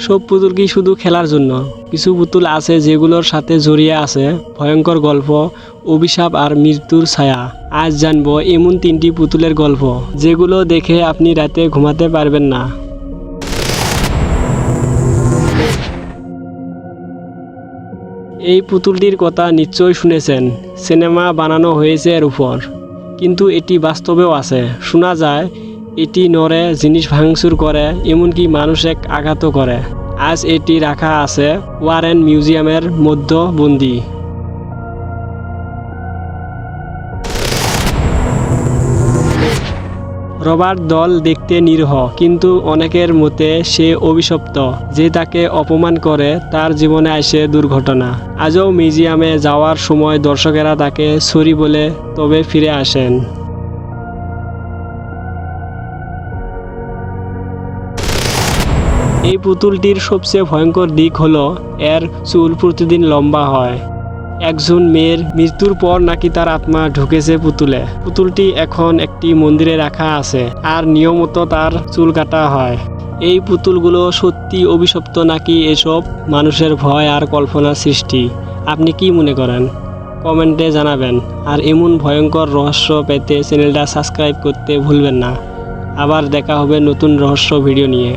সব পুতুল কি শুধু খেলার জন্য? কিছু পুতুল আছে যেগুলোর সাথে জড়িয়ে আছে ভয়ঙ্কর গল্প, অভিশাপ আর মৃত্যুর ছায়া। আজ জানবো এমন 3টি পুতুলের গল্প যেগুলো দেখে আপনি রাতে ঘুমাতে পারবেন না। এই পুতুলটির কথা নিশ্চয়ই শুনেছেন, সিনেমা বানানো হয়েছে এর উপর, কিন্তু এটি বাস্তবেও আছে। শোনা যায় এটি নড়ে, জিনিস ভাঙচুর করে, এমনকি মানুষকে আঘাতও করে। আজ এটি রাখা আছে ওয়ারেন মিউজিয়ামের মধ্যে বন্দী। রবার্ট দল দেখতে নিরীহ, কিন্তু অনেকের মতে সে অভিশপ্ত। যে তাকে অপমান করে তার জীবনে আসে দুর্ঘটনা। আজও মিউজিয়ামে যাওয়ার সময় দর্শকেরা তাকে সরি বলে তবে ফিরে আসেন। এই পুতুলটির সবচেয়ে ভয়ঙ্কর দিক হলো এর চুল প্রতিদিন লম্বা হয়। একজন মেয়ের মৃত্যুর পর নাকি তার আত্মা ঢুকেছে পুতুলে। পুতুলটি এখন একটি মন্দিরে রাখা আছে আর নিয়মিত তার চুল কাটা হয়। এই পুতুলগুলো সত্যি অভিশপ্ত নাকি এসব মানুষের ভয় আর কল্পনার সৃষ্টি? আপনি কি মনে করেন? কমেন্টে জানাবেন। আর এমন ভয়ঙ্কর রহস্য পেতে চ্যানেলটা সাবস্ক্রাইব করতে ভুলবেন না। আবার দেখা হবে নতুন রহস্য ভিডিও নিয়ে।